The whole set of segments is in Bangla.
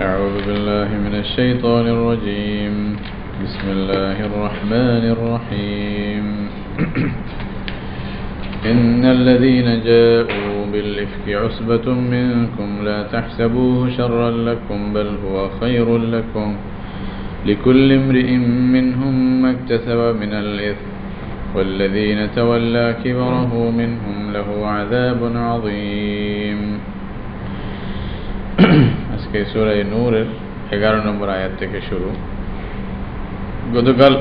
أعوذ بالله من الشيطان الرجيم. بسم الله الرحمن الرحيم. إن الذين جاءوا بالإفك عصبة منكم لا تحسبوه شرا لكم بل هو خير لكم لكل امرئ منهم ما اكتسب من الإثم والذين تولى كبره منهم له عذاب عظيم. আজকে সূরা নূরের 11 নম্বর আয়াত থেকে শুরু। গতকাল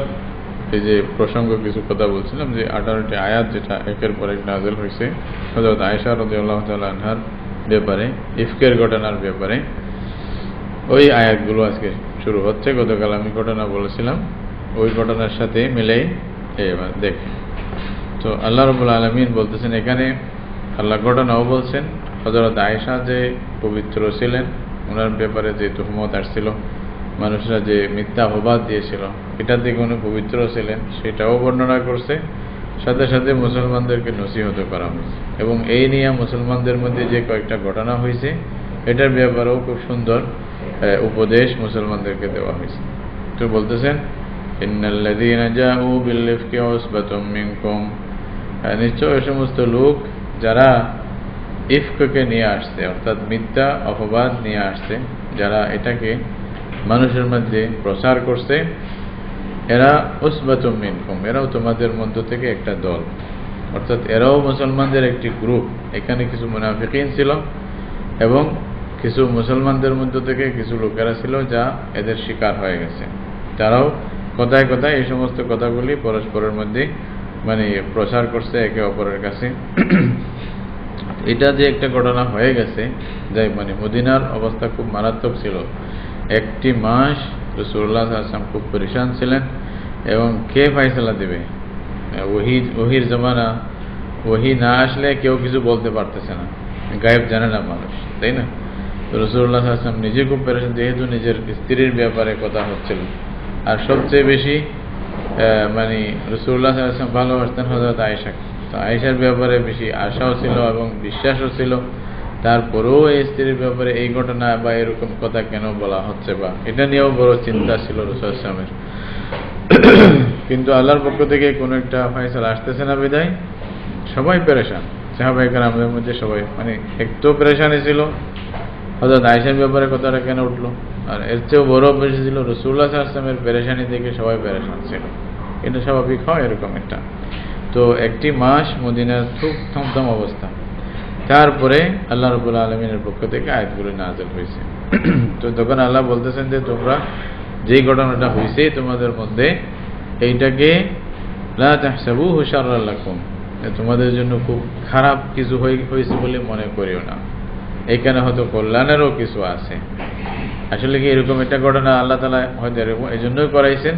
এই যে প্রসঙ্গ কিছু কথা বলছিলাম যে 18টি আয়াত যেটা একের পর এক নাযিল হয়েছে হযরত আয়েশা রাদিয়াল্লাহু তাআলা আনহার ব্যাপারে, ইফকের ঘটনার ব্যাপারে, ওই আয়াতগুলো আজকে শুরু হচ্ছে। গতকাল আমি ঘটনা বলেছিলাম, ওই ঘটনার সাথে মিলেই এবার দেখ। তো আল্লাহ রাব্বুল আলামিন বলতেছেন, এখানে আল্লাহ ঘটনাও বলছেন হযরত আয়েশা যে পবিত্র ছিলেন, ওনার ব্যাপারে যে তুহমত আসছিল, মানুষরা যে মিথ্যা অপবাদ দিয়েছিল, এটা থেকে উনি পবিত্র ছিলেন সেটাও বর্ণনা করছে। সাথে সাথে মুসলমানদেরকে নসিহত করা হয়েছে এবং এই নিয়ে মুসলমানদের মধ্যে যে কয়েকটা ঘটনা হয়েছে এটার ব্যাপারেও খুব সুন্দর উপদেশ মুসলমানদেরকে দেওয়া হয়েছে। তো বলতেছেন, ইন্নাল্লাযীনা জাউ বিল ইফকি উসবাতুম মিনকুম, নিশ্চয় ওই সমস্ত লোক যারা ইফককে নিয়ে আসছে, অর্থাৎ মিথ্যা অপবাদ নিয়ে আসছে, যারা এটাকে মানুষের মধ্যে প্রচার করছে, এরা উসবাতুম মিনকুম, এরাও তোমাদের মধ্য থেকে একটা দল, অর্থাৎ এরাও মুসলমানদের একটি গ্রুপ। এখানে কিছু মুনাফিকিন ছিল এবং কিছু মুসলমানদের মধ্য থেকে কিছু লোকেরা ছিল যা এদের শিকার হয়ে গেছে। তারাও কথায় কথায় এই সমস্ত কথাগুলি পরস্পরের মধ্যে প্রচার করছে একে অপরের কাছে। এটা যে একটা ঘটনা হয়ে গেছে, যাই মদিনার অবস্থা খুব মারাত্মক ছিল। একটি মাস রাসূলুল্লাহ সাল্লাল্লাহু আলাইহি ওয়াসাল্লাম খুব পরেশান ছিলেন এবং কে ফয়সালা দেবে? ওহির জমানা, ওহি না আসলে কেউ কিছু বলতে পারতেছে না, গায়েব জানে না মানুষ, তাই না? তো রাসূলুল্লাহ সাল্লাল্লাহু আলাইহি ওয়াসাল্লাম নিজে খুব পরেশান, যেহেতু নিজের স্ত্রীর ব্যাপারে কথা হচ্ছিল। আর সবচেয়ে বেশি রাসূলুল্লাহ সাল্লাল্লাহু আলাইহি ওয়াসাল্লাম ভালোবাসতেন হযরত আয়েশাকে। তো আয়েশার ব্যাপারে বেশি আশাও ছিল এবং বিশ্বাসও ছিল। তারপরেও এই স্ত্রীর ব্যাপারে এই ঘটনা বা এরকম কথা কেন বলা হচ্ছে, বা এটা নিয়েও বড় চিন্তা ছিল রাসূল সাল্লাল্লাহু আলাইহি ওয়াসাল্লামের। কিন্তু আল্লাহর পক্ষ থেকে কোনো একটা ফয়সালা আসতেছে না বিদায় সবাই পেরেশান। সাহাবায়ে কেরামদের মধ্যে সবাই একটু পেরেশানি ছিল, হযরত আয়েশার ব্যাপারে কথাটা কেন উঠলো, আর এর চেয়েও বড় বেশি ছিল রাসূলুল্লাহ সাল্লাল্লাহু আলাইহি ওয়াসাল্লামের পেরেশানি থেকে সবাই পেরেশান ছিল। এটা স্বাভাবিক হয় এরকম একটা। তো একটি মাস মদিনার খুব থমথম অবস্থা। তারপরে আল্লাহ রাব্বুল আলামিনের পক্ষ থেকে আয়াতগুলো নাযিল হয়েছে। তো তখন আল্লাহ বলতেছেন যে তোমরা যেই ঘটনাটা হয়েছে তোমাদের মধ্যে, এইটাকে লা তাহসাবুহু শাররাল লাকুম, তোমাদের জন্য খুব খারাপ কিছু হয়েছে বলে মনে করিও না। এখানে হয়তো কল্যাণেরও কিছু আছে। আসলে কি এরকম একটা ঘটনা আল্লাহ তাআলা হয়তো এরকম এই জন্যই করাইছেন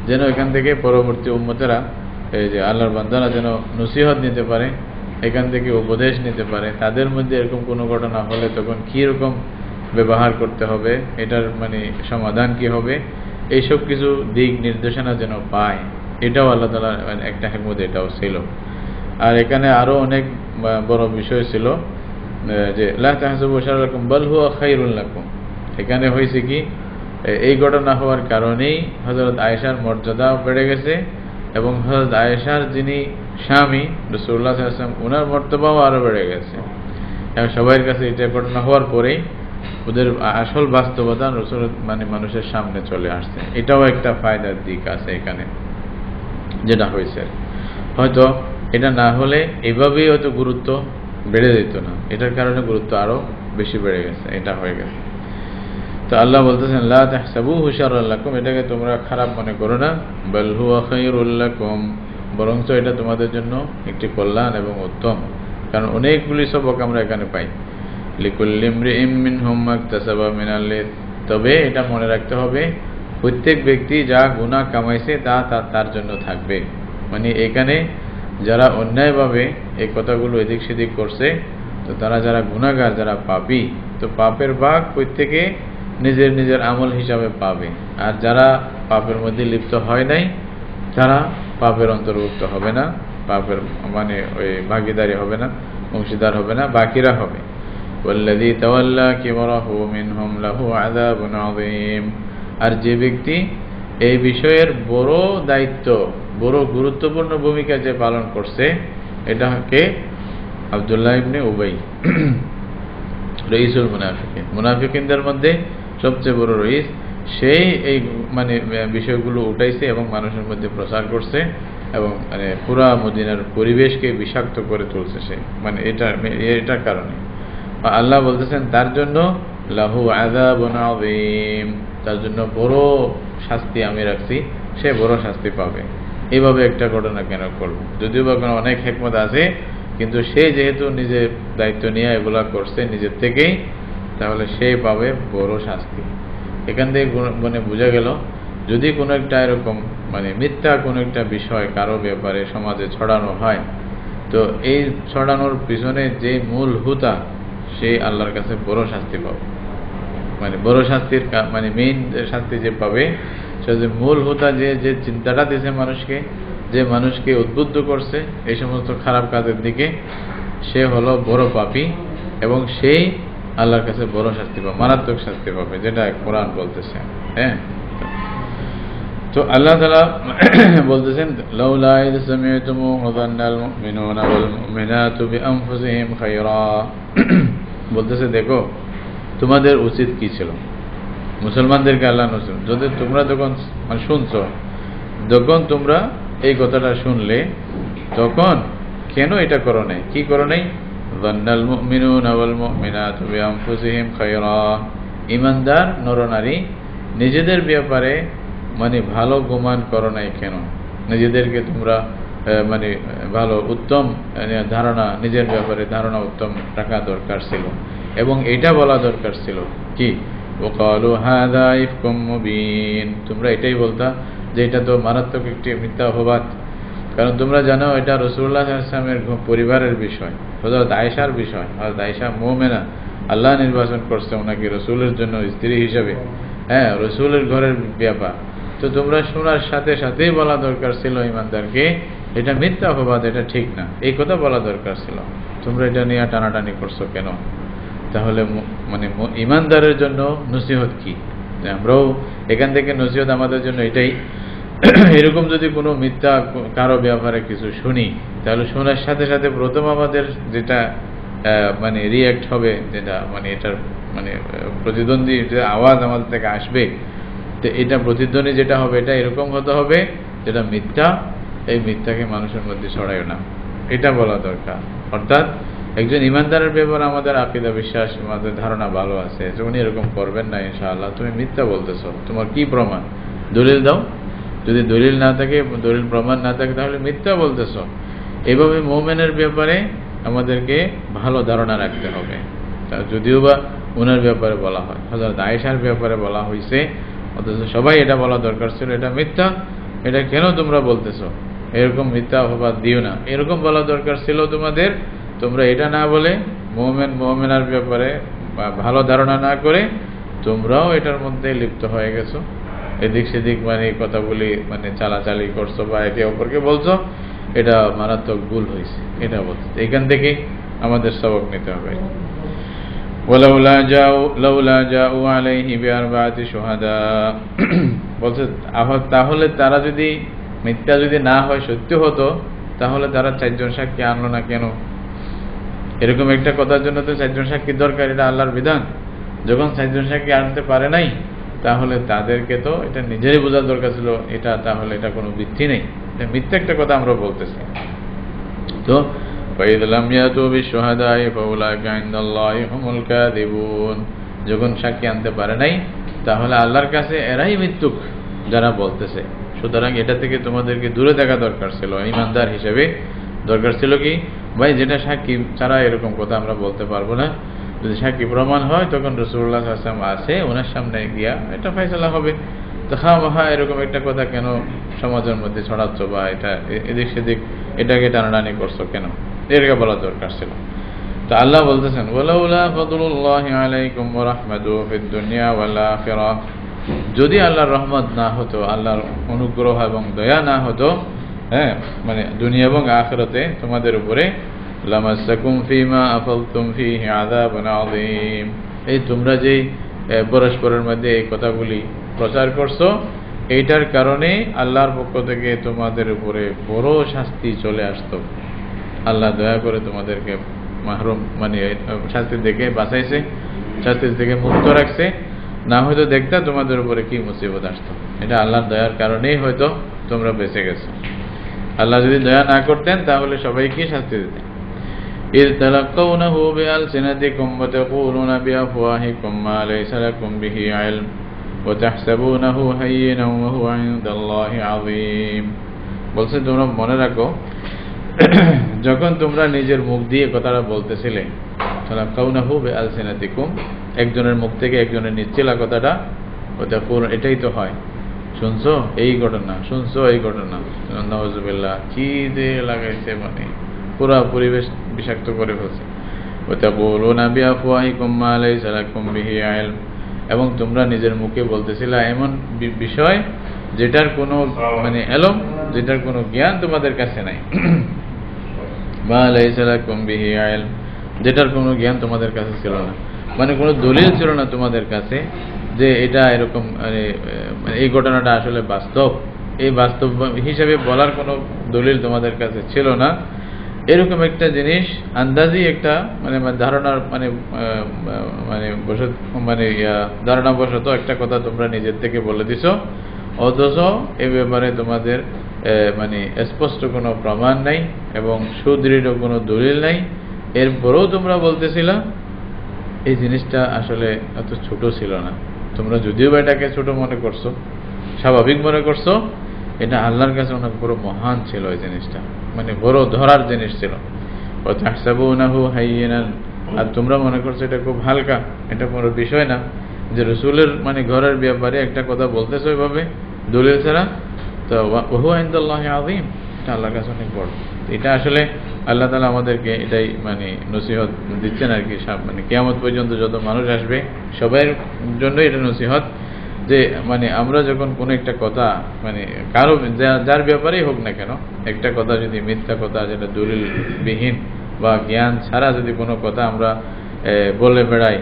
যেন এখান থেকে পরবর্তী উম্মতেরা, এই যে আল্লাহর বান্দারা যেন নসিহত নিতে পারে, এখান থেকে উপদেশ নিতে পারে। তাদের মধ্যে এরকম কোনো ঘটনা হলে তখন কি রকম ব্যবহার করতে হবে, এটার সমাধান কি হবে, এইসব কিছু দিক নির্দেশনা যেন পায়, এটাও আল্লাহ তাআলার একটা হিকমত এটাও ছিল। আর এখানে আরো অনেক বড় বিষয় ছিল যে লা তাহসাবু শাররাল লাকুম বাল হুয়া খায়রুল লাকুম। এখানে হয়েছে কি, এই ঘটনা হওয়ার কারণেই হযরত আয়েশার মর্যাদাও বেড়ে গেছে এবং হযরত আয়েশার যিনি স্বামী রাসূলুল্লাহ সাল্লাল্লাহু আলাইহি ওয়াসাল্লাম, ওনার মর্তবাও আরো বেড়ে গেছে। এবং সবার কাছে এটা ঘটনা হওয়ার পরেই ওদের আসল বাস্তবতা রাসূল মানুষের সামনে চলে আসছে। এটাও একটা ফায়দার দিক আছে এখানে যেটা হয়েছে। হয়তো এটা না হলে এভাবেই হয়তো গুরুত্ব বেড়ে যেত না, এটার কারণে গুরুত্ব আরো বেশি বেড়ে গেছে, এটা হয়ে গেছে। তো আল্লাহ বলতেছেন লা তাহসাবুহু শাররাল লাকুম, এটাকে তোমরা খারাপ মনে করো না, বাল হুয়া খায়রুল লাকুম, বরঞ্চ এটা তোমাদের জন্য একটি কল্যাণ এবং উত্তম। কারণ অনেকগুলি সবক আমরা এখানে পাই। লিকুল্লি ইমরিইম মিনহুম মাকতাসাবা মিনাল ইথম, তবে এটা মনে রাখতে হবে প্রত্যেক ব্যক্তি যা গুনাহ কামাইছে তা তার জন্য থাকবে। এখানে যারা অন্যায়ভাবে এই কথাগুলো এদিক সেদিক করছে, তো তারা যারা গুনাহগার, যারা পাপী, তো পাপের ভাগ প্রত্যেকে নিজের নিজের আমল হিসাবে পাবে। আর যারা পাপের মধ্যে লিপ্ত হয় নাই তারা পাপের অন্তর্ভুক্ত হবে না, পাপের ওই ভাগীদারি হবে না, অংশীদার হবে না, বাকিরা হবে। ওয়াল্লাযী তাওয়াল্লা কিবরাহু মিনহুম লাহু আযাবুন আযীম। আর যে ব্যক্তি এই বিষয়ের বড় দায়িত্ব, বড় গুরুত্বপূর্ণ ভূমিকা যে পালন করছে, এটাকে আব্দুল্লাহ ইবনে উবাই, রইসুল মুনাফিকিন, মুনাফিকিনদের মধ্যে সবচেয়ে বড় রইস, সেই এই মানে বিষয়গুলো উঠাইছে এবং মানুষের মধ্যে প্রচার করছে এবং মানে পুরা মদিনার পরিবেশকে বিষাক্ত করে তুলছে সে, মানে এটার কারণে আল্লাহ বলতেছেন তার জন্য লাহু আযাবুন আযীম, তার জন্য বড় শাস্তি আমি রাখছি, সে বড় শাস্তি পাবে। এইভাবে একটা ঘটনা কেন করবো? যদিও বা কোনো অনেক হিকমত আছে, কিন্তু সে যেহেতু নিজের দায়িত্ব নিয়ে এগুলা করছে নিজের থেকেই, তাহলে সে পাবে বড় শাস্তি। এখান থেকে মানে বোঝা গেল, যদি কোনো একটা এরকম মানে মিথ্যা কোনো একটা বিষয় কারো ব্যাপারে সমাজে ছড়ানো হয়, তো এই ছড়ানোর পিছনে যে মূল হুতা, সে আল্লাহর কাছে বড় শাস্তি পাবে। মানে বড় শাস্তির মানে মেইন শাস্তি যে পাবে, সে যে মূল হুতা, যে চিন্তাটা দিয়েছে মানুষকে, যে মানুষকে উদ্বুদ্ধ করছে এই সমস্ত খারাপ কাজের দিকে, সে হলো বড় পাপী এবং সেই আল্লাহর কাছে বড় শাস্তি পাবে, মারাত্মক শাস্তি পাবে, যেটা কোরআন বলতেছে। হ্যাঁ, তো আল্লাহ তাআলা বলতেছেন লাউলা ইয সামি'তুমুহু যান্নাল মুমিনুনা ওয়াল মুমিনাতু বিআনফুসিহিম খায়রা, বলতেছে দেখো তোমাদের উচিত কি ছিল, মুসলমানদেরকে আল্লাহ নসিব, যদি তোমরা যখন মানে শুনছো, যখন তোমরা এই কথাটা শুনলে, তখন কেন এটা করো নাই? কি করো নাই? যান্নাল মুমিনুনা ওয়াল মুমিনাতু বিআনফুসিহিম খায়রা, ঈমানদার নরনারী নিজেদের ব্যাপারে মানে ভালো গুমান করো নাই কেন? নিজেদেরকে তোমরা মানে ভালো উত্তম ধারণা, নিজের ব্যাপারে ধারণা উত্তম রাখা দরকার ছিল এবং এটা বলা দরকার ছিল কি, ওয়াকালু হাযা ইফকুম মুবিন, তোমরা এটাই বলতা যে এটা তো মারাত্মক একটি মিথ্যা অপবাদ। কারণ তোমরা জানো এটা রাসূলুল্লাহ সাল্লাল্লাহু আলাইহি ওয়াসাল্লামের পরিবারের বিষয়, হযরত আয়েশার বিষয়। আর আয়েশা মুমিনা, আল্লাহ নির্বাচন করছে ওনাকে রাসূলের জন্য স্ত্রী হিসেবে, হ্যাঁ, রাসূলের ঘরের ব্যাপার। তো তোমরা শোনার সাথে সাথেই বলা দরকার ছিল ইমানদারকে এটা মিথ্যা অপবাদ, এটা ঠিক না, এই কথা বলা দরকার ছিল। তোমরা এটা নিয়ে টানাটানি করছো কেন? তাহলে মানে ইমানদারের জন্য নসিহত কি? আমরাও এখান থেকে নসিহত আমাদের জন্য এটাই, এরকম যদি কোনো মিথ্যা কারো ব্যাপারে কিছু শুনি, তাহলে শোনার সাথে সাথে প্রথম আমাদের যেটা মানে রিয়াক্ট হবে, যেটা মানে এটার মানে প্রতিদ্বন্দ্বী যে আওয়াজ আমাদের থেকে আসবে, তো এটা প্রতিধ্বনি যেটা হবে, এটা এরকম হতে হবে যেটা মিথ্যা, এই মিথ্যাকে মানুষের মধ্যে ছড়ায় না, এটা বলা দরকার। অর্থাৎ একজন ইমানদারের ব্যাপারে আমাদের আকীদা, বিশ্বাস, আমাদের ধারণা ভালো আছে, উনি এরকম করবেন না ইনশাআল্লাহ, তুমি মিথ্যা বলতেছো, তোমার কি প্রমাণ? দলিল দাও। যদি দলিল না থাকে, দলিল প্রমাণ না থাকে, তাহলে মিথ্যা বলতেছো। এইভাবে মুমিনের ব্যাপারে আমাদেরকে ভালো ধারণা রাখতে হবে। যদিও বা ওনার ব্যাপারে বলা হয়, হযরত আয়েশার ব্যাপারে বলা হয়েছে, অথচ সবাই এটা বলা দরকার ছিল এটা মিথ্যা, এটা কেন তোমরা বলতেছো, এরকম মিথ্যা অপবাদ দিও না, এরকম বলা দরকার ছিল তোমাদের। তোমরা এটা না বলে মুমিনার ব্যাপারে ভালো ধারণা না করে তোমরাও এটার মধ্যে লিপ্ত হয়ে গেছো, এদিক সেদিক মানে কথা বলি মানে চালাচালি করছো বা একে অপরকে বলছো, এটা মারাত্মক ভুল হয়েছে, এটা বলছে। এখান থেকে আমাদের সবক নিতে হবে। লাউলা জাউ আলাইহি বিআরবাতি শুহাদা, বলছে তাহলে তারা যদি মিথ্যা যদি না হয়, সত্য হতো, তাহলে তারা 4 জন সাক্ষী আনলো না কেন? এরকম একটা কথার জন্য তো 4 জন সাক্ষী দরকার, এটা আল্লাহর বিধান। যখন 4 জন সাক্ষী আনতে পারে নাই, তাহলে তাদেরকে তো এটা নিজেরই বোঝার দরকার ছিল, এটা তাহলে এটা কোনো ভিত্তি নেই, এটা মিথ্যা একটা কথা আমরা বলতেছি। তো যখন সাক্ষী আনতে পারে নাই, তাহলে আল্লাহর কাছে এরাই মৃত্যুক যারা বলতেছে। সুতরাং এটা থেকে তোমাদেরকে দূরে থাকা দরকার ছিল, ইমানদার হিসেবে দরকার ছিল কি, ভাই যেটা সাক্ষী ছাড়া এরকম কথা আমরা বলতে পারবো না, যদি সাক্ষী প্রমাণ হয় তখন রাসূলুল্লাহ সাল্লাল্লাহু আলাইহি ওয়াসাল্লাম আসে, ওনার সামনে গিয়া এটা ফয়সালা হবে। তো খামখা এরকম একটা কথা কেন সমাজের মধ্যে ছড়াচ্ছ, বা এটা এদিক সেদিক এটাকে টানাটানি করছো কেন, এরকে বলা দরকার ছিল। তো আল্লাহ বলতেছেন ওয়ালাউলা ফাদলুল্লাহি আলাইকুম ওয়া রাহমাতুহু ফিদ দুনিয়া ওয়াল আখিরাহ, যদি আল্লাহর রহমত না হতো, আল্লাহর অনুগ্রহ এবং দয়া না হতো, হ্যাঁ, মানে দুনিয়া এবং আখিরাতে তোমাদের উপরে, লামাসাকুম ফীমা আফালতুম ফীহি আযাবুন আযীম। এই তোমরা যেই পরস্পরের মধ্যে এই কথাগুলি প্রচার করছো, এইটার কারণে আল্লাহর পক্ষ থেকে তোমাদের উপরে বড় শাস্তি চলে আসতো। আল্লাহ দয়া করে তোমাদেরকে মাহরুম মানে শাস্তি থেকে বাঁচাইছে, শাস্তি থেকে মুক্ত রাখছে। না হয়তো দেখতা তোমাদের উপরে কি মুসিবত আসতো। এটা আল্লাহর দয়ার কারণেই হয়তো তোমরা বেঁচে গেছো। আল্লাহ যদি দয়া না করতেন তাহলে সবাইকে শাস্তি দিতেন। إذ تلقونه بألسنتكم وتقولون بأفواهكم ما ليس لكم به علم وتحسبونه هينا وهو عند الله عظيم। বলছে তোমরা মনে রাখো যখন তোমরা নিজের মুখ দিয়ে কথাটা বলতেছিলে, তালাক্কাউনাহু বিআলসিনাতিকুম, একজনের মুখ থেকে একজনের নিচ্ছিল কথাটা, ওয়াতাকুল, এটাই তো হয়, শুনছো এই ঘটনা, শুনছো এই ঘটনা, নাউযুবিল্লাহ, কি যে লাগাইছে, মানে পুরা পরিবেশ বিষাক্ত করে ফেলছে। ওয়াতাকুলুনা বিআফওয়াহিকুম মা লাইসা লাকুম বিহি ইলম, এবং তোমরা নিজের মুখে বলতেছিলা এমন বিষয় যেটার কোনো মানে এলম, যেটার কোনো জ্ঞান তোমাদের কাছে নাই। মা লাইসা লাকুম বিহি ইলম, যেটার কোনো জ্ঞান তোমাদের কাছে ছিল না, মানে কোনো দলিল ছিল না তোমাদের কাছে যে এটা এরকম, এই ঘটনাটা আসলে বাস্তব, এই বাস্তব হিসাবে বলার কোনো দলিল তোমাদের কাছে ছিল না। এরকম একটা জিনিস আন্দাজি একটা মানে ধারণার ধারণা বশত একটা কথা তোমরা নিজের থেকে বলে দিছো, অথচ এ ব্যাপারে তোমাদের মানে স্পষ্ট কোনো প্রমাণ নাই এবং সুদৃঢ় কোনো দলিল নাই। এরপরেও তোমরা বলতেছিলা। এই জিনিসটা আসলে এত ছোট ছিল না। তোমরা যদিও বা এটাকে ছোট মনে করছো, স্বাভাবিক মনে করছো, এটা আল্লাহর কাছে অনেক বড় মহান ছিল। এই জিনিসটা মানে বড় ধরার জিনিস ছিল। ওয়াতাহসাবুনাহু হাইয়িনান, আর তোমরা মনে করছো এটা খুব হালকা, এটা কোনো বিষয় না, যে রাসূলের মানে ঘরের ব্যাপারে একটা কথা বলতেছো এভাবে দলিল ছাড়া, তো ওয়াহুয়া ইনদাল্লাহি আযীম, এটা আল্লাহর কাছে অনেক বড়। এটা আসলে আল্লাহ তাআলা আমাদেরকে এটাই মানে নসিহত দিচ্ছেন আর কি, মানে কিয়ামত পর্যন্ত যত মানুষ আসবে সবার জন্য এটা নসিহত, যে মানে আমরা যখন কোনো একটা কথা মানে কারো যার ব্যাপারেই হোক না কেন, একটা কথা যদি মিথ্যা কথা, যেটা দলিলবিহীন বা জ্ঞান ছাড়া যদি কোনো কথা আমরা বলে বেড়াই,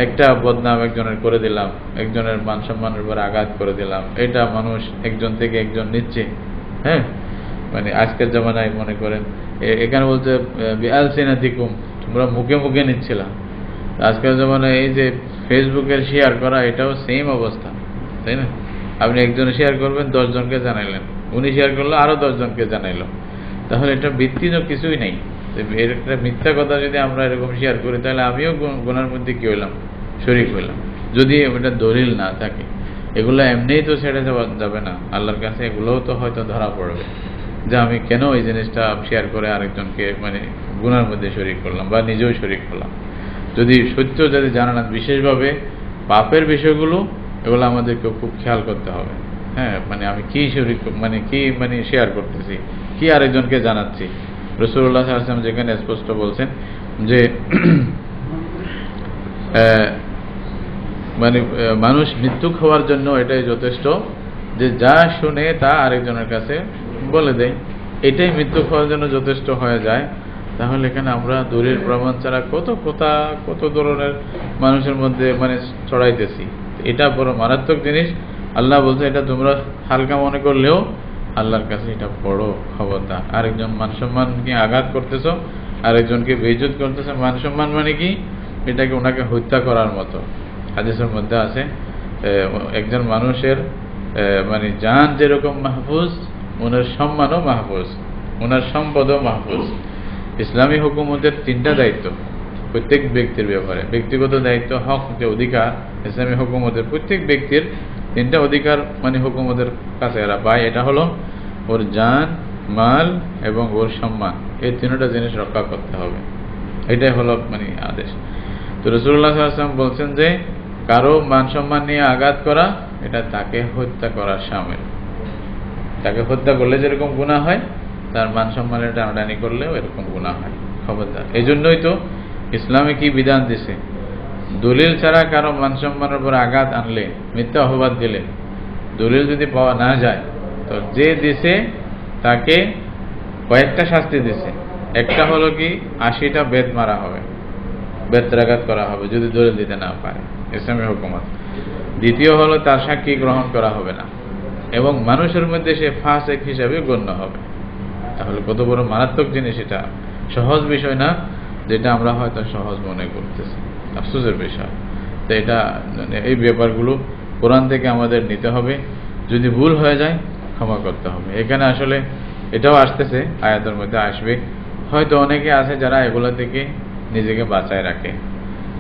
একটা বদনাম একজনের করে দিলাম, একজনের মান সম্মানের উপর আঘাত করে দিলাম, এটা মানুষ একজন থেকে একজন নিচ্ছে। হ্যাঁ, মানে আজকের জামানায় মনে করেন এখানে বলছে বিআলসিনাতিকুম, তোমরা মুখে মুখে নিচ্ছিলাম। আজকের জামানায় এই যে ফেসবুকের শেয়ার করা, এটাও সেম অবস্থা, তাই না? আপনি একজনে শেয়ার করবেন, 10 জনকে জানাইলেন, উনি শেয়ার করলো আরো 10 জনকে জানাইলো, তাহলে এটা ভিত্তি তো কিছুই নেই। এর একটা মিথ্যা কথা যদি আমরা এরকম শেয়ার করি, তাহলে আমিও গুনার মধ্যে কি হইলাম, শরীক হইলাম, যদি এটা দলিল না থাকে। এগুলো এমনিই তো ছেড়ে যাবে না আল্লাহর কাছে, এগুলোও তো হয়তো ধরা পড়বে যে আমি কেন এই জিনিসটা শেয়ার করে আরেকজনকে মানে গুনার মধ্যে শরীক করলাম বা নিজেও শরীক করলাম। যদি সত্য যদি জানা না, বিশেষভাবে পাপের বিষয়গুলো, এগুলো আমাদেরকে খুব খেয়াল করতে হবে। হ্যাঁ, মানে আমি কি শরীক মানে কি মানে শেয়ার করতেছি, কি আরেকজনকে জানাচ্ছি। রাসূলুল্লাহ সাল্লাল্লাহু আলাইহি ওয়াসাল্লাম যেখানে স্পষ্ট বলছেন যে মানে মানুষ মৃত্যুক হওয়ার জন্য এটাই যথেষ্ট যে যা শুনে তা আরেকজনের কাছে বলে দেয়, এটাই মৃত্যুক হওয়ার জন্য যথেষ্ট হয়ে যায়। তাহলে এখানে আমরা দলিল প্রমাণ ছাড়া কত কথা, কত ধরনের মানুষের মধ্যে মানে ছড়াইতেছি। এটা বড় মারাত্মক জিনিস। আল্লাহ বলছে এটা তোমরা হালকা মনে করলেও আল্লাহর কাছে এটা বড় খবরদার। আরেকজন মান সম্মানকে আঘাত করতেছো, আরেকজনকে বেইজ্জত করতেছো। মান সম্মান মানে কি? এটাকে ওনাকে হত্যা করার মতো। হাদিসের মধ্যে আছে একজন মানুষের মানে জান যেরকম মাহফুজ, ওনার সম্মানও মাহফুজ, ওনার সম্পদও মাহফুজ। ইসলামী হুকুমতের 3টা দায়িত্ব প্রত্যেক ব্যক্তির ব্যাপারে, ব্যক্তিগত দায়িত্ব, হক, যে অধিকার। ইসলামী হুকুমতের প্রত্যেক ব্যক্তির 3টা অধিকার মানে হুকুমতের কাছে এরা পায়। এটা হলো ওর জান, মাল এবং ওর সম্মান, এই 3টা জিনিস রক্ষা করতে হবে। এটাই হলো মানে আদেশ। তো রাসূলুল্লাহ সাল্লাল্লাহু আলাইহি ওয়াসাল্লাম বলছেন যে কারো মান সম্মান নিয়ে আঘাত করা, এটা তাকে হত্যা করার শামিল। তাকে হত্যা করলে যেরকম গুনাহ হয়, তার মান সম্মানের টানাটানি করলেও এরকম গুনাহ হয়, খবরদার। এই জন্যই তো ইসলামে কি বিধান দিছে, দলিল ছাড়া কারো মান সম্মানের উপর আঘাত আনলে, মিথ্যা অপবাদ দিলে, দলিল যদি পাওয়া না যায়, তো যে দিছে তাকে কয়েকটা শাস্তি দিছে। একটা হলো কি 80টা বেদ মারা হবে, বেত্রাঘাত করা হবে যদি দলিল দিতে না পারে, ইসলামী হুকুমত। দ্বিতীয় হলো তার সাক্ষী গ্রহণ করা হবে না এবং মানুষের মধ্যে সে ফাসিক হিসাবে গণ্য হবে। তাহলে কত বড় মারাত্মক জিনিস! এটা সহজ বিষয় না, যেটা আমরা হয়তো সহজ মনে করতেছি, আফসোসের বিষয়। তো এটা এই ব্যাপারগুলো কোরআন থেকে আমাদের নিতে হবে, যদি ভুল হয়ে যায় ক্ষমা করতে হবে। এখানে আসলে এটাও আসতেছে, আয়াতের মধ্যে আসবে, হয়তো অনেকে আছে যারা এগুলো থেকে নিজেকে বাঁচায় রাখে।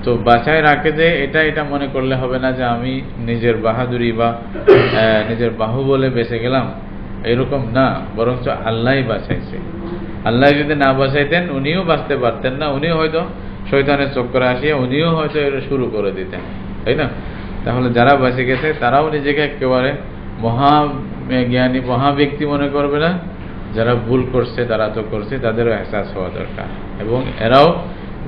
তো বাঁচায় রাখে যে এটা মনে করলে হবে না যে আমি নিজের বাহাদুরি বা নিজের বাহুবলে বেঁচে গেলাম, এরকম না, বরঞ্চ আল্লাহই বাঁচাইছে। আল্লাহ যদি না বাঁচাইতেন উনিও বাঁচতে পারতেন না, উনিও হয়তো শয়তানের চক্করে আসিয়া উনিও হয়তো এটা শুরু করে দিতেন, তাই না? তাহলে যারা বেঁচে গেছে তারাও নিজেকে একেবারে মহাজ্ঞানী মহাব্যক্তি মনে করবে না। যারা ভুল করছে তারা তো করছে, তাদেরও এহসাস হওয়া দরকার এবং এরাও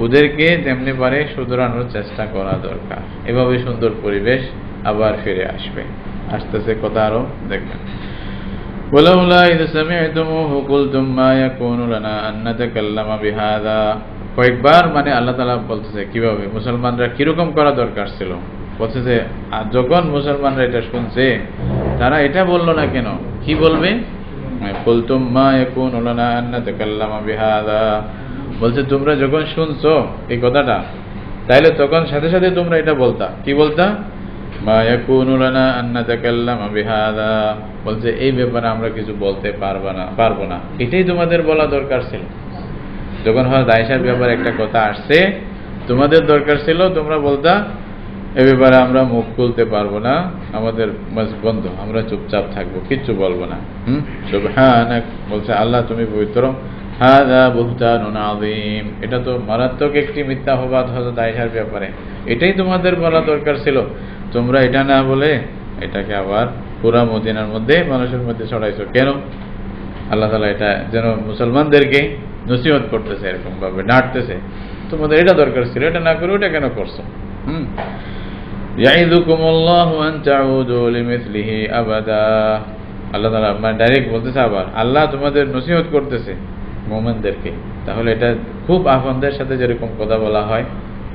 ওদেরকে যেমনি পারে শুধরানোর চেষ্টা করা দরকার। এভাবে সুন্দর পরিবেশ আবার ফিরে আসবে। আসতেছে কথা আরো দেখবেন। ওয়ালাউলা ইয সামি'তুমুহু কুলতুম মা ইয়াকুনু লানা আন নাতাকাল্লামা বিহাযা। কয়েকবার মানে আল্লাহ তাআলা বলতেছে কিভাবে মুসলমানরা কিরকম করা দরকার ছিল। বলতেছে যখন মুসলমানরা এটা শুনছে তারা এটা বলল না কেন, কি বলবে? কুলতুম মা ইয়াকুনু লানা আন নাতাকাল্লামা বিহাযা, বলছে তোমরা যখন শুনছো এই কথাটা, তাইলে তখন সাথে সাথে তোমরা এটা বলতা, কি বলতা? মা ইয়াকুনু লানা আন নাতাকাল্লামা বিহাযা, বলছে এই ব্যাপারে আমরা কিছু বলতে পারবো না। এটাই তোমাদের বলা দরকার ছিল। যখন হযরত আয়েশার ব্যাপারে একটা কথা আসছে, তোমাদের দরকার ছিল তোমরা বলতা এই ব্যাপারে আমরা মুখ খুলতে পারবো না, আমাদের বন্ধ, আমরা চুপচাপ থাকবো, কিচ্ছু বলবো না। সুবহানাক, বলছে আল্লাহ তুমি পবিত্র। হাযা বুহতানুন আযীম, এটা তো মারাত্মক একটি মিথ্যাবাদ হযরত আয়েশার ব্যাপারে, এটাই তোমাদের বলা দরকার ছিল। তোমরা এটা না বলে এটাকে আবার পুরা মদিনার মধ্যে মানুষের মধ্যে ছড়াইছো কেন? আল্লাহ তাআলা এটা যেন মুসলমানদেরকে নসিহত করতেছে, এরকম ভাবে ডাঁটতেছে, তোমাদের এটা দরকার ছিল, এটা না করে ওটা কেন করছো? ইয়াইযুকুমুল্লাহু আন তাউদু লিমিসলিহি আবাদা, আল্লাহ তাআলা মানে ডাইরেক্ট বলতেছে, আবার আল্লাহ তোমাদের নসিহত করতেছে মুমিনদেরকে। তাহলে এটা খুব আপনদের সাথে যেরকম কথা বলা হয়,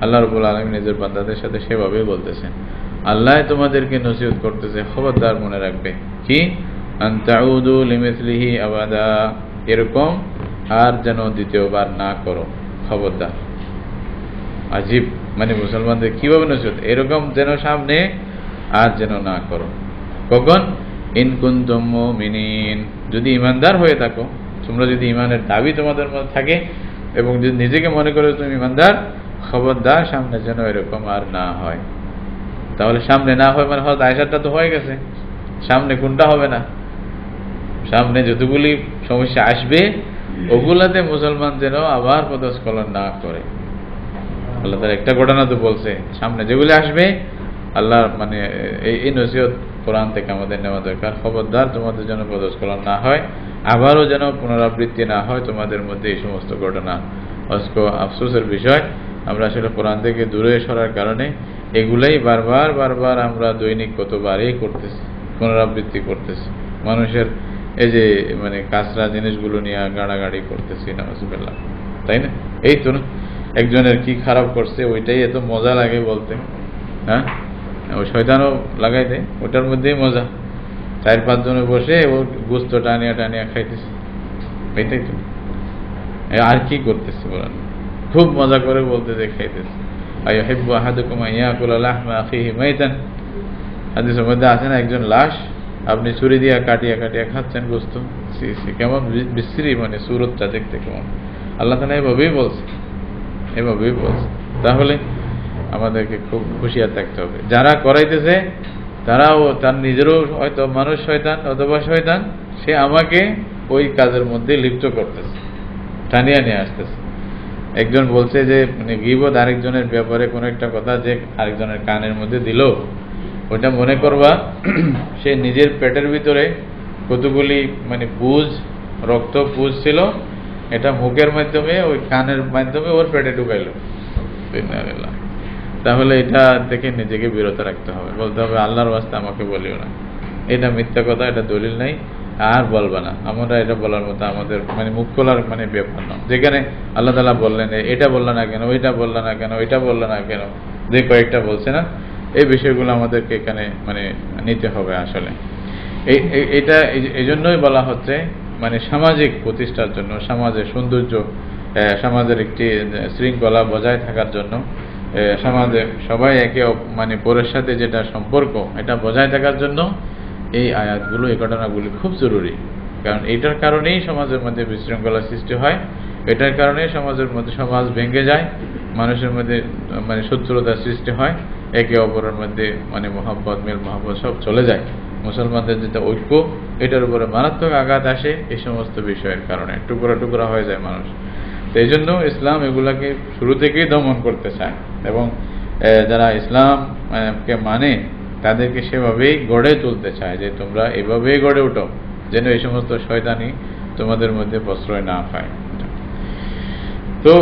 আল্লাহ রাব্বুল আলামিন নিজের বান্দাদের সাথে সেভাবেই বলতেছেন। আল্লাহ তোমাদেরকে নসিহত করতেছে, খবরদার মনে রাখবে কি, আন তাউদু লিমিসলিহি আবাদা, এরকম আর যেন দ্বিতীয়বার না করো, খবরদার। আজীব, মানে মুসলমানদের কিভাবে নসিহত, এরকম যেন সামনে আর যেন না করো। কখন? ইন কুনতুম মুমিনিন, যদি ঈমানদার হয়ে থাকো, তোমরা যদি ঈমানের দাবি তোমাদের মধ্যে থাকে এবং যদি নিজেকে মনে করো তুমি ঈমানদার, খবরদার সামনে যেন এরকম আর না হয়। তাহলে সামনে না হয় মানে হয়তো আয়েশাটা তো হয়ে গেছে, সামনে কোনটা হবে না? সামনে যতগুলি সমস্যা আসবে ওগুলাতে মুসলমান যেন আবার পদস্খলন না করে। আল্লাহ তাআলা একটা ঘটনা তো বলছে, সামনে যেগুলি আসবে আল্লাহ মানে এই নসিহত কোরআন থেকে আমাদের নেওয়া দরকার। খবরদার তোমাদের যেন পদস্খলন না হয়, আবারও যেন পুনরাবৃত্তি না হয় তোমাদের মধ্যে এই সমস্ত ঘটনা। আজকে আফসোসের বিষয়, আমরা আসলে কোরআন থেকে দূরে সরার কারণে এগুলাই বারবার আমরা দৈনিক কতবারই করতেছি, পুনরাবৃত্তি করতেছি। মানুষের এই যে মানে কাঁচরা জিনিসগুলো নিয়ে গাড়াগাড়ি করতেছি, নাউজুবিল্লাহ, তাই না? এই তো না, একজনের কি খারাপ করছে ওইটাই এত মজা লাগে বলতে, হ্যাঁ, ওই শয়তানও লাগাই দেয়, ওটার মধ্যেই মজা। 4-5 জনে বসে ও গোস্ত টানিয়া খাইতেছে, এটাই তো। আর কি করতেছে বলেন? খুব মজা করে বলতেছে, খাইতেছে। আইয়ুহিব্বু আহাদুকুম আন ইয়াকুলা লাহমা আখিহি মাইতান, হাদিসের মধ্যে আছে না, একজন লাশ আপনি ছুরি দিয়ে কাটিয়া খাচ্ছেন গোস্ত, কেমন বিশ্রী, মানে সুরতটা দেখতে কেমন। আল্লাহ তাআলা এভাবেই বলছে। তাহলে আমাদেরকে খুব হুঁশিয়ার থাকতে হবে। যারা করাইতেছে তারাও তার নিজেরও হয়তো মানুষ শয়তান অথবা শয়তান, সে আমাকে ওই কাজের মধ্যে লিপ্ত করতেছে, টানিয়া নিয়ে আসতেছে। একজন বলছে যে মানে গীবত আরেকজনের ব্যাপারে কোনো একটা কথা যে আরেকজনের কানের মধ্যে দিল, ওটা মনে করবা সে নিজের পেটের ভিতরে কতগুলি মানে রক্ত পুঁজ ছিল, এটা মুখের মাধ্যমে ওই কানের মাধ্যমে ওর পেটে ঢুকাইলো। তাহলে এটা দেখে নিজেকে বিরত রাখতে হবে, বলতে হবে আল্লাহর ওয়াস্তে আমাকে বলিও না, এটা মিথ্যা কথা, এটা দলিল নাই, আর বলবা না, আমরা এটা বলার মতো আমাদের মানে মুখ খোলার মানে ব্যাপার না। যেখানে আল্লাহ তাআলা বললেন এটা বললো না কেন, ওইটা বললো না কেন, ওইটা বললো না কেন, যে কয়েকটা বলছে না, এই বিষয়গুলো আমাদেরকে এখানে মানে নিতে হবে আসলে। এটা এই জন্যই বলা হচ্ছে মানে সামাজিক প্রতিষ্ঠার জন্য, সমাজের সৌন্দর্য, সমাজের একটি শৃঙ্খলা বজায় থাকার জন্য, সমাজে সবাই একে মানে পরের সাথে যেটা সম্পর্ক এটা বজায় থাকার জন্য এই আয়াতগুলো, এই ঘটনাগুলি খুব জরুরি। কারণ এটার কারণেই সমাজের মধ্যে বিশৃঙ্খলা সৃষ্টি হয়, এটার কারণেই সমাজের মধ্যে সমাজ ভেঙে যায়, মানুষের মধ্যে মানে শত্রুতার সৃষ্টি হয়, একে অপরের মধ্যে মানে মহব্বত, মিল মহব্বত সব চলে যায়। মুসলমানদের যেটা ঐক্য, এটার উপরে মারাত্মক আঘাত আসে এই সমস্ত বিষয়ের কারণে, টুকরা টুকরা হয়ে যায় মানুষ। তো এই জন্য ইসলাম এগুলাকে শুরু থেকেই দমন করতে চায়, এবং যারা ইসলামকে মানে তাদেরকে সেভাবেই গড়ে তুলতে চায়, যে তোমরা এভাবেই গড়ে উঠো যেন এই সমস্ত শয়তানি তোমাদের মধ্যে প্রশ্রয় না পায়। তো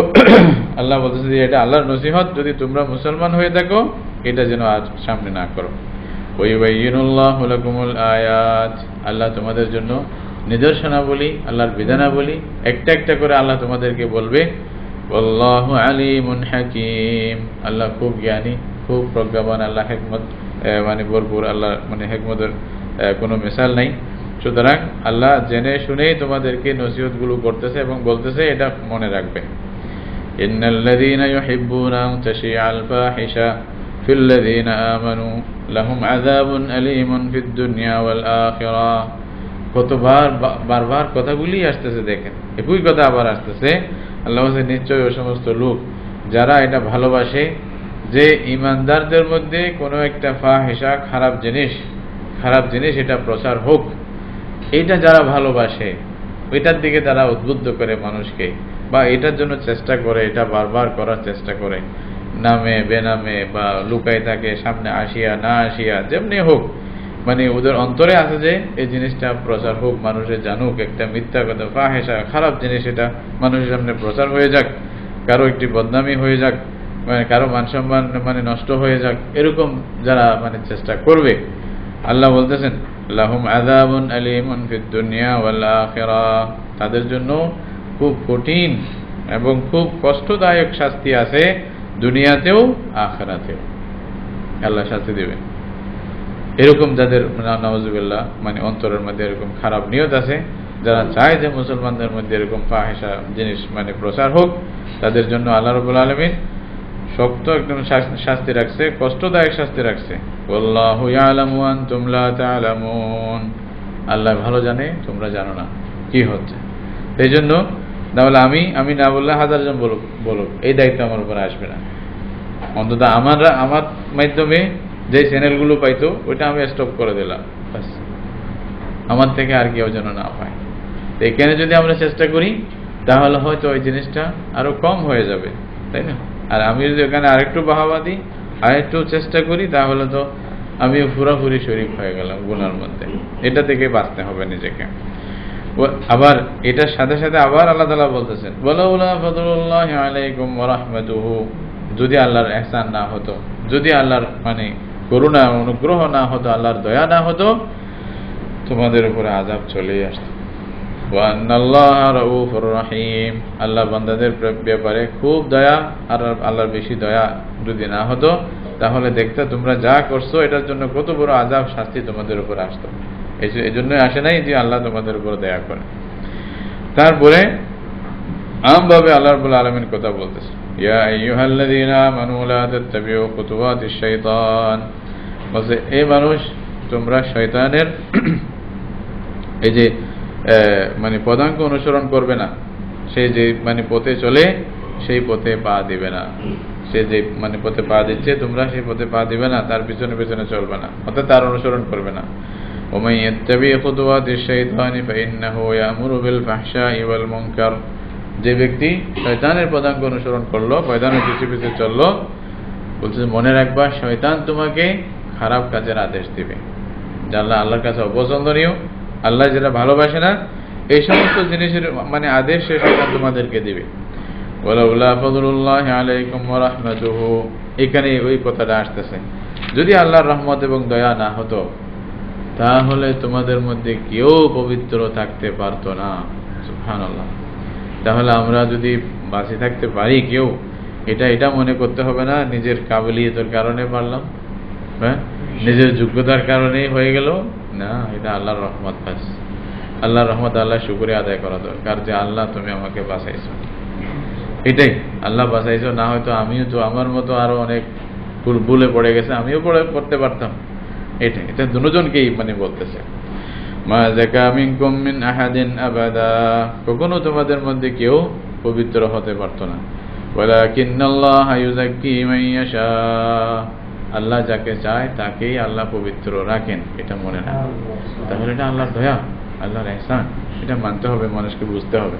আল্লাহ বলতেছে যে এটা আল্লাহর নসিহত, যদি তোমরা মুসলমান হয়ে থাকো এটা যেন আজ সামনে না করো। ওয়াইয়ুবাইয়িনুল্লাহু লাকুমুল আয়াত, আল্লাহ তোমাদের জন্য নিদর্শনাবলী, আল্লাহর বিধানাবলী একটা একটা করে আল্লাহ তোমাদেরকে বলবে। আল্লাহু আলিমুন হাকিম, আল্লাহ খুব জ্ঞানী, খুব প্রজ্ঞাবান, আল্লাহ হিকমত মানে ভরপুর, আল্লাহ মানে হিকমতের কোনো মিসাল নাই। সুতরাং আল্লাহ জেনে শুনেই তোমাদেরকে নসিহতগুলো করতেছে এবং বলতেছে এটা মনে রাখবে। ইন্নাল্লাযীনা ইউহিব্বুনা আন তাশিআল ফাহিশা ফিল্লাযীনা আমানু লাহুম আযাবুন আলীমুন ফিদ দুনিয়া ওয়াল আখিরাহ। কতবার বারবার কথাগুলি আসতেছে, দেখেন একই কথা আবার আসতেছে। আল্লাহ বলছে নিশ্চয়ই ওই সমস্ত লোক যারা এটা ভালোবাসে যে ইমানদারদের মধ্যে কোনো একটা ফাহিশা, খারাপ জিনিস এটা প্রচার হোক, এটা যারা ভালোবাসে, এটার দিকে তারা উদ্বুদ্ধ করে মানুষকে, বা এটার জন্য চেষ্টা করে, এটা বারবার করার চেষ্টা করে, নামে বেনামে বা লুকাই থাকে, সামনে আসিয়া না আসিয়া, যেমনি হোক, মানে ওদের অন্তরে আছে যে এই জিনিসটা প্রচার হোক, মানুষের জানুক, একটা মিথ্যা কথা, ফাহিশা, খারাপ জিনিস এটা মানুষের সামনে প্রচার হয়ে যাক, কারো একটি বদনামি হয়ে যাক, মানে কারো মান সম্মান মানে নষ্ট হয়ে যাক, এরকম যারা মানে চেষ্টা করবে, আল্লাহ বলতেছেন লাহুম আযাবুন আলীমুন ফিদ দুনিয়া ওয়াল আখিরাহ, তাদের জন্য খুব কঠিন এবং খুব কষ্টদায়ক শাস্তি আছে দুনিয়াতেও আখিরাতেও, আল্লাহ শাস্তি দেবেন। এরকম যাদের নাউযুবিল্লাহ মানে অন্তরের মধ্যে এরকম খারাপ নিয়ত আছে, যারা চায় যে মুসলমানদের মধ্যে এরকম ফাহিশা জিনিস মানে প্রচার হোক, তাদের জন্য আল্লাহ রাব্বুল আলামিন শক্ত একদম শাস্তি রাখছে, কষ্টদায়ক শাস্তি রাখছে। আল্লাহু ইয়ালামু ওয়া আনতুম লা তা'লামুন, আল্লাহ ভালো জানে, তোমরা জানো না কি হচ্ছে। এই জন্য তাহলে আমি না বললে হাজারজন বলুক, এই দায়িত্ব আমার উপর আসবে না। অন্তত আমার মাধ্যমে যে চ্যানেলগুলো পাইতো ওইটা আমি স্টপ করে দিলাম, বাস, আমার থেকে আর কেউ যেন না পায়। এখানে যদি আমরা চেষ্টা করি তাহলে হয়তো ওই জিনিসটা আরো কম হয়ে যাবে, তাই না? আর আমি যদি ওখানে আরেকটু বাহাবা দিই, আরেকটু চেষ্টা করি, তাহলে তো আমি পুরোপুরি শরীক হয়ে গেলাম গুনার মধ্যে। এটা থেকে বাঁচতে হবে নিজেকে। আবার এটার সাথে সাথে আবার আল্লাহ তাআলা বলতেছেন ওয়ালাউলা ফাদলুল্লাহি আলাইকুম ওয়া রাহমাতুহু, যদি আল্লাহর ইহসান না হতো, যদি আল্লাহর মানে করুণা অনুগ্রহ না হতো, আল্লাহর দয়া না হতো, তোমাদের উপরে আযাব চলেই আসতো। ওয়া আন্নাল্লাহা রাউফুর রহিম, আল্লাহ বান্দাদের ব্যাপারে খুব দয়া, আর আল্লাহর বেশি দয়া যদি না হতো তাহলে দেখতে তোমরা যা করছো এটার জন্য কত বড় আযাব শাস্তি তোমাদের উপর আসতো। এই জন্যই আসে নাই যে আল্লাহ তোমাদের উপর দয়া করে। তারপরে আমভাবে আল্লাহ রাব্বুল আলামিন কথা বলতেছে, ইয়া আইয়ুহাল্লাযীনা আমানু লা তাত্তাবিউ খুতুওয়াতিশ শাইতান, বলছে এই মানুষ তোমরা শয়তানের এই যে মানে পদাঙ্ক অনুসরণ করবে না, সে যে মানে পথে চলে সেই পথে পা দিবে না, সে যে মানে পথে পা দিচ্ছে তোমরা সেই পথে পা দিবে না, তার পিছনে পিছনে চলবে না, অর্থাৎ তার অনুসরণ করবে না। ওয়া মান ইয়াত্তাবি খুতুওয়াতিশ শাইতানি ফাইন্নাহু ইয়া'মুরু বিল ফাহশাই ওয়াল মুনকার, যে ব্যক্তি শয়তানের পদাঙ্ক অনুসরণ করলো, শয়তানের পিছে পিছে চললো, বলছে মনে রাখবা শয়তান তোমাকে খারাপ কাজের আদেশ দিবে, যা আল্লাহর কাছে অপছন্দনীয়, আল্লাহ যেটা ভালোবাসে না, এই সমস্ত জিনিসের মানে আদেশ সে শয়তান তোমাদেরকে দিবে। ওয়ালাউলা ফাদলুল্লাহি আলাইকুম ওয়া রাহমাতুহু, এখানে ওই কথাটা আসতেছে, যদি আল্লাহর রহমত এবং দয়া না হতো তাহলে তোমাদের মধ্যে কেউ পবিত্র থাকতে পারতো না। সুবহানাল্লাহ। তাহলে আমরা যদি বাঁচে থাকতে পারি কেউ, এটা মনে করতে হবে না নিজের কাবিলিয়তের কারণে পারলাম, হ্যাঁ, নিজের যোগ্যতার কারণেই হয়ে গেল না, এটা আল্লাহর রহমত। ব্যাস আল্লাহর রহমত, আল্লাহ শুকরিয়া আদায় করা দরকার যে আল্লাহ তুমি আমাকে বাঁচাইছো, এটাই আল্লাহ বাঁচাইছো। না হয়তো আমিও তো আমার মতো আরো অনেক ভুলে পড়ে গেছে, আমিও পড়তে পারতাম। এটা দুজনকেই মানে বলতেছে, মা যাকা মিনকুম মিন আহাদিন আবাদা, কখনো তোমাদের মধ্যে কেউ পবিত্র হতে পারতো না। ওয়ালাকিন্নাল্লাহা ইউযাক্কি মান ইয়াশা, আল্লাহ যাকে চায় তাকেই আল্লাহ পবিত্র রাখেন, এটা মনে রাখেন। তাহলে এটা আল্লাহর দয়া, আল্লাহর ইহসান, এটা মানতে হবে, মানুষকে বুঝতে হবে।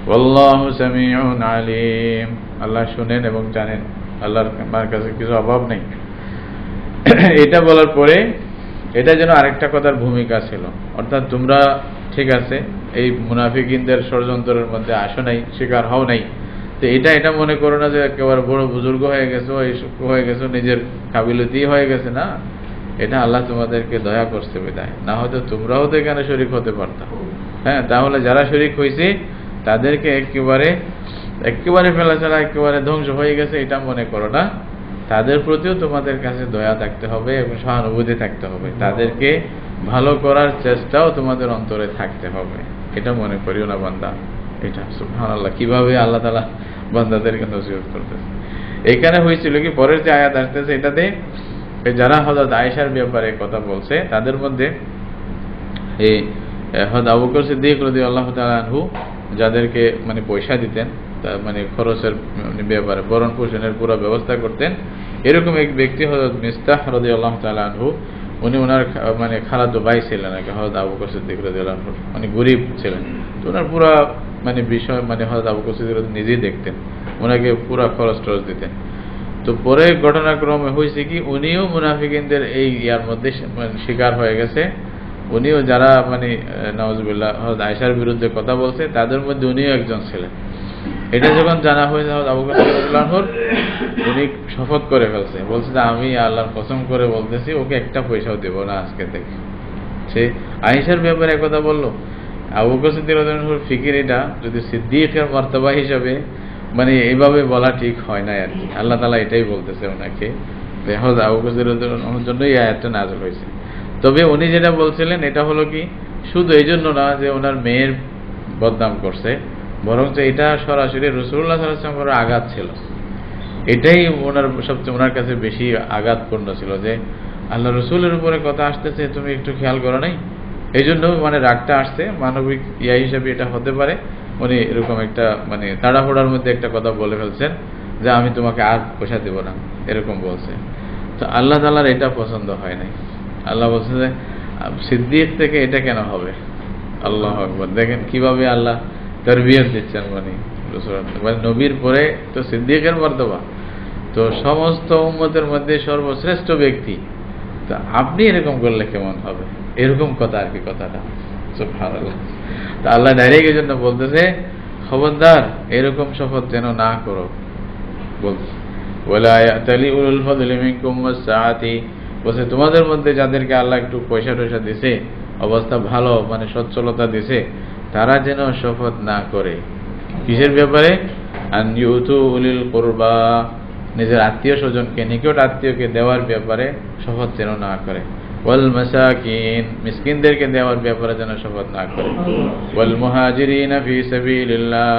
ওয়াল্লাহু সামিউন আলিম, আল্লাহ শুনেন এবং জানেন, আল্লাহর কাছে কিছু অভাব নেই। এটা বলার পরে এটা যেন আরেকটা কথার ভূমিকা ছিল, অর্থাৎ তোমরা ঠিক আছে এই মুনাফিকিনদের ষড়যন্ত্রের মধ্যে আসো নাই, শিকার হও নাই, তো এটা মনে করো না যে একেবারে বড় বুজুর্গ হয়ে গেছো, হয়ে গেছো, নিজের কাবিলতি হয়ে গেছে না। এটা আল্লাহ তোমাদেরকে দয়া করছে বিদায়, না হয়তো তোমরাও তো এখানে শরীক হতে পারতাম। হ্যাঁ, তাহলে যারা শরীক হয়েছে তাদেরকে একেবারে ফেলাছাড়া, একেবারে ধ্বংস হয়ে গেছে এটা মনে করো না। তাদের প্রতিও তোমাদের কাছে দয়া থাকতে হবে এবং সহানুভূতি থাকতে হবে, তাদেরকে ভালো করার চেষ্টাও তোমাদের অন্তরে থাকতে হবে, এটা মনে করিও না বান্দা। এটা সুবহানাল্লাহ, কিভাবে আল্লাহ তাআলা বান্দাদেরকে নসিহত করতেছে। এখানে হয়েছিল কি, পরের যে আয়াত আসতেছে এটাতে যারা হযরত আয়েশার ব্যাপারে কথা বলছে তাদের মধ্যে এই হযরত আবু বকর সিদ্দিক রাদিয়াল্লাহু তাআলা আনহু যাদেরকে মানে পয়সা দিতেন, মানে খরচের ব্যাপারে ভরণ পোষণের পুরো ব্যবস্থা করতেন, এরকম এক ব্যক্তি হযরত মিস্তাহ রাদিয়াল্লাহু তাআলা আনহু, উনি ওনার মানে খালাতো ভাই ছিলেন আর কি হযরত আবু বকর সিদ্দিক রাদিয়াল্লাহু আনহু, মানে গরীব ছিলেন। তো ওনার পুরো মানে বিষয় মানে হযরত আবু বকর সিদ্দিক নিজেই দেখতেন, ওনাকে পুরো খরচ টরচ দিতেন। তো পরে ঘটনাক্রমে হয়েছে কি, উনিও মুনাফিকিনদের এই ইয়ার মধ্যে শিকার হয়ে গেছে। উনিও যারা মানে নাউজুবিল্লাহ হযরত আয়েশার বিরুদ্ধে কথা বলছে তাদের মধ্যে উনিও একজন ছিলেন। এটা যখন জানা হয়েছে হযরত আবু বকর রাদিয়াল্লাহু আনহু, উনি শপথ করে ফেলছে, বলছে যে আমি আল্লাহর কসম করে বলতেছি ওকে একটা পয়সাও দেব না আজকে থেকে। সে আয়েশার ব্যাপারে কথা বললো। আবু বকর সিদ্দিক রাদিয়াল্লাহু আনহুর ফিকির এটা, যদি সিদ্দিকের মর্তবা হিসাবে মানে এইভাবে বলা ঠিক হয় না আর কি। আল্লাহ তাআলা এটাই বলতেছে ওনাকে, হযরত আবু বকর সিদ্দিক রাদিয়াল্লাহু আনহুর জন্য এই আয়াতটা নাযিল হয়েছে। তবে উনি যেটা বলছিলেন এটা হলো কি, শুধু এই জন্য না যে ওনার মেয়ের বদনাম করছে, বরঞ্চ এটা সরাসরি রাসূলুল্লাহ সাল্লাল্লাহু আলাইহি ওয়াসাল্লামের আঘাত ছিল। এটাই ওনার কাছে বেশি আঘাতপূর্ণ ছিল যে আল্লাহ রসুলের উপরে কথা আসতেছে, তুমি একটু খেয়াল করো নাই। এই জন্য মানে রাগটা আসছে, মানবিক ইয়া হিসাবে এটা হতে পারে। উনি এরকম একটা মানে তাড়াহুড়ার মধ্যে একটা কথা বলে ফেলছেন যে আমি তোমাকে আর পয়সা দেব না, এরকম বলছে। তো আল্লাহ তাআলার এটা পছন্দ হয় নাই। আল্লাহ বলছে যে সিদ্দিক থেকে এটা কেন হবে। আল্লাহু আকবার, দেখেন কিভাবে আল্লাহ তারবিয়ত দিচ্ছেন, মানে নবীর পরে তো সিদ্দিকের মর্তবা, তো সমস্ত উম্মতের মধ্যে সর্বশ্রেষ্ঠ ব্যক্তি, তো আপনি এরকম করলে কেমন হবে, এরকম কথা আর কি কথাটা। সুবহানাল্লাহ। তো আল্লাহ ডাইরেক্ট এই জন্য বলতেছে খবরদার এরকম শপথ যেন না করো। বলছে ওয়ালা ইয়াতালি উলুল ফাদলি মিনকুম ওয়াসআতি, বলছে তোমাদের মধ্যে যাদেরকে আল্লাহ একটু পয়সা টয়সা দিছে, অবস্থা ভালো মানে সচ্ছলতা দিছে, তারা যেন শপথ না করে। কিসের ব্যাপারে? আন ইউতু উলিল কুরবা, নিজের আত্মীয় স্বজনকে, নিকট আত্মীয়কে দেওয়ার ব্যাপারে শপথ যেন না করে। ওয়াল মাসাকিন, মিসকিনদেরকে দেওয়ার ব্যাপারে যেন শপথ না করে। ওয়াল মুহাজিরিনা ফি সাবিলিল্লাহ,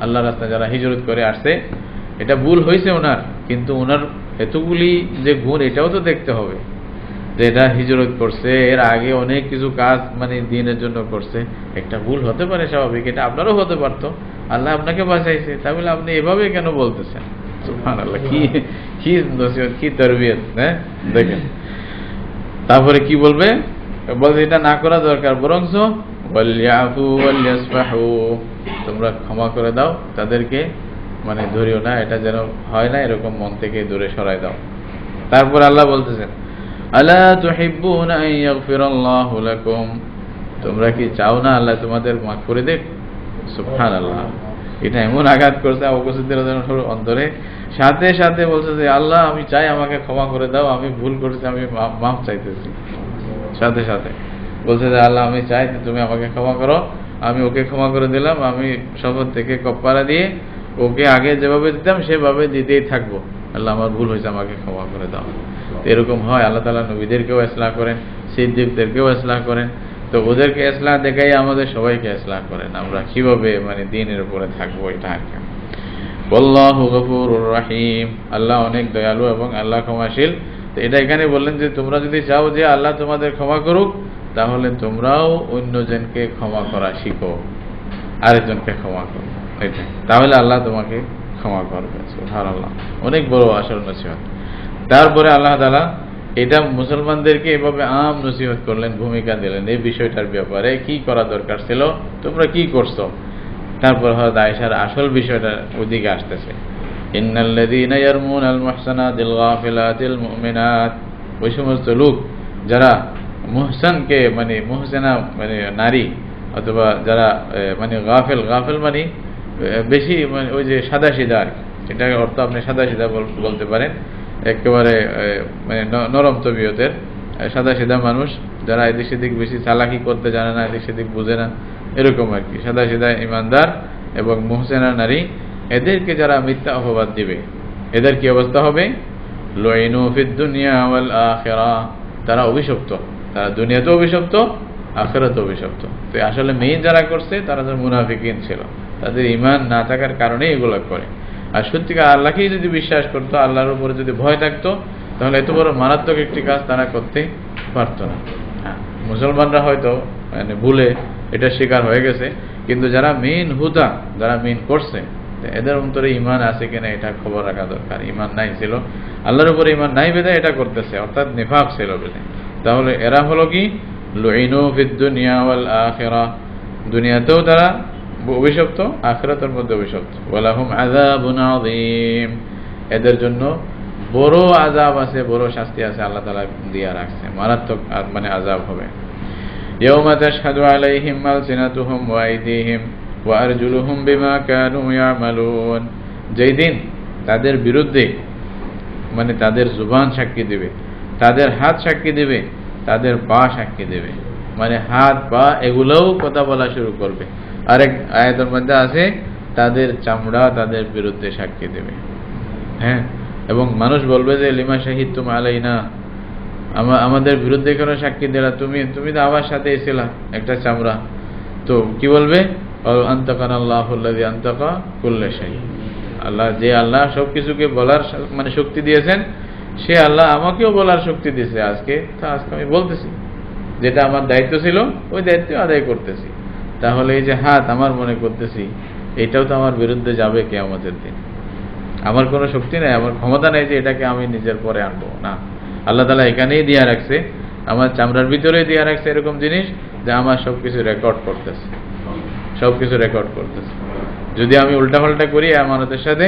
আল্লাহর রাস্তায় যারা হিজরত করে আসছে, এটা ভুল হয়েছে ওনার, কিন্তু ওনার এতগুলি যে গুণ এটাও তো দেখতে হবে যে এটা হিজরত করছে, এর আগে অনেক কিছু কাজ মানে দিনের জন্য করছে, একটা ভুল হতে পারে স্বাভাবিক, এটা আপনারও হতে পারতো। আল্লাহ আপনাকে বাঁচাইছে, তাহলে আপনি এভাবে কেন বলতেছেন? সুবহানাল্লাহ, কি নসিহত, কি তারবিয়ত। হ্যাঁ দেখেন তারপরে কি বলবে, বলছে এটা না করা দরকার, বরঞ্চ ওয়ালইয়াফু ওয়ালইয়াসফাহু, তোমরা ক্ষমা করে দাও তাদেরকে, মানে ধরিও না, এটা যেন হয় না, এরকম মন থেকে দূরে সরাই দাও। তারপর আল্লাহ বলতেছেন আলা তুহিব্বুনা আন ইয়াগফিরাল্লাহু লাকুম, তোমরা কি চাও না আল্লাহ তোমাদের মাফ করে দেখ? সুবহানাল্লাহ, এটা এমন আঘাত করছে আবু বকর সিদ্দিক রাদিয়াল্লাহু আনহুর অন্তরে, সাথে সাথে বলছে যে আল্লাহ আমি চাই আমাকে ক্ষমা করে দাও, আমি ভুল করেছি, আমি মাফ চাইতেছি সাথে সাথে। বলছে যে আল্লাহ আমি চাই যে তুমি আমাকে ক্ষমা করো, আমি ওকে ক্ষমা করে দিলাম, আমি শপথ থেকে কপ্পারা দিয়ে ওকে আগে যেভাবে দিতাম সেভাবে দিতেই থাকবো, আল্লাহ আমার ভুল হয়েছে আমাকে ক্ষমা করে দাও। তো এরকম হয়, আল্লাহ তাআলা নবীদেরকেও ইসলাহ করেন, সিদ্দিকদেরকেও ইসলাহ করেন। তো ওদেরকে ইসলাহ দেখাই আমাদের সবাইকে ইসলাহ করেন, আমরা কিভাবে মানে দ্বীনের উপরে থাকবো এটা আর কি। আল্লাহু গফুরুর রহিম, আল্লাহ অনেক দয়ালু এবং আল্লাহ ক্ষমাশীল। তো এটা এখানে বললেন যে তোমরা যদি চাও যে আল্লাহ তোমাদের ক্ষমা করুক, তাহলে তোমরাও অন্যজনকে ক্ষমা করা শিখো, আরেকজনকে ক্ষমা করো, এটা তাহলে আল্লাহ তোমাকে ক্ষমা করবে। সুবহানাল্লাহ, অনেক বড় আসল নসিহত। তারপরে আল্লাহ তাআলা এটা মুসলমানদেরকে এভাবে আম নসিহত করলেন, ভূমিকা দিলেন এই বিষয়টার ব্যাপারে কি করা দরকার ছিল, তোমরা কি করছো। তারপর হযরত আয়েশার আসল বিষয়টা ওদিকে আসতেছে, ইন্নাল্লাযীনা ইয়ারমুনাল মুহসানাতিল গাফিলাতিল মুমিনাত, ওই সমস্ত লোক যারা মুহসানকে মানে মুহসিনা মানে নারী অথবা যারা মানে গাফেল মানে বেশি মানে ওই যে সাদাসিধা আর কি, এটার অর্থ আপনি সাদাসিধা বলতে পারেন, একেবারে মানে নরম তবিয়তের সাদাসিধা মানুষ, যারা এদিক সেদিক বেশি চালাকি করতে জানে না, এদিক সেদিক বুঝে না, এরকম আর কি সাদাসিধা ইমানদার এবং মুহসিনা নারী, এদেরকে যারা মিথ্যা অপবাদ দিবে এদের কি অবস্থা হবে, লুইনু ফিদ দুনিয়া ওয়াল আখিরাহ, তারা অভিশপ্ত, তারা দুনিয়াতেও অভিশপ্ত, আখিরাতেও অভিশপ্ত। তো আসলে মেইন যারা করছে তারা তো মুনাফিকিন ছিল, তাদের ঈমান না থাকার কারণে এগুলো করে। আর সত্যিকার আল্লাহকেই যদি বিশ্বাস করতো, আল্লাহর উপরে যদি ভয় থাকতো, তাহলে এত বড় মারাত্মক একটি কাজ তারা করতে পারতো না। হ্যাঁ, মুসলমানরা হয়তো মানে ভুলে এটা শিকার হয়ে গেছে, কিন্তু যারা মেইন হুদা, যারা মেইন করছে, এদের অন্তরে ঈমান আছে কিনা এটা খবর রাখা দরকার। ঈমান নাই ছিল, আল্লাহর উপরে ঈমান নাই বেদে এটা করতেছে, অর্থাৎ নিফাক ছিল বেদে, তাহলে এরা হলো কি লুইনু ফিদ দুনিয়া ওয়াল আখিরাহ, দুনিয়াতেও তারা অভিশপ্ত, আখিরাতের মধ্যে অভিশপ্ত। ওয়ালাহুম আযাবুন আযীম, এদের জন্য বড় আযাব আছে, বড় শাস্তি আছে, আল্লাহ তাআলা দিয়া রাখছে, মারাত্মক মানে আযাব হবে। ইয়াউমা তাশহাদু আলাইহিম আলসিনাতুহুম ওয়া আইদিহিম ওয়া আরজুলুহুম বিমা কানু ইয়ামালুন, যেই দিন তাদের বিরুদ্ধে মানে তাদের জুবান সাক্ষী দেবে, তাদের হাত সাক্ষী দেবে, তাদের পা সাক্ষী দেবে, মানে হাত পা এগুলোও কথা বলা শুরু করবে। আরেক আয়াতের মধ্যে আছে তাদের চামড়া তাদের বিরুদ্ধে সাক্ষী দেবে। হ্যাঁ, এবং মানুষ বলবে যে লিমা শাহিদতুম আলাইনা, আমাদের বিরুদ্ধে কেন সাক্ষী দিলা, তুমি তো আমার সাথেই ছিলা, একটা চামড়া। তো কি বলবে, আনতাকানাল্লাহুল্লাযী আনতাকা কুল্লা শাই, আল্লাহ যে আল্লাহ সবকিছুকে বলার মানে শক্তি দিয়েছেন, সে আল্লাহ আমাকেও বলার শক্তি দিয়েছে। আজকে আমি বলতেছি, যেটা আমার দায়িত্ব ছিল ওই দায়িত্ব আদায় করতেছি। তাহলে এই যে হাত আমার মনে করতেছি, এটাও তো আমার বিরুদ্ধে যাবে কিয়ামতের দিন। আমার কোনো শক্তি নাই, আমার ক্ষমতা নাই যে এটাকে আমি নিজের পরে আনবো না। আল্লাহ তাআলা এখানেই দিয়া রাখছে, আমার চামড়ার ভিতরেই দিয়া রাখছে এরকম জিনিস যে আমার সবকিছু রেকর্ড করতেছে, সবকিছু রেকর্ড করতেছে। যদি আমি উল্টাপাল্টা করি আমানতের সাথে,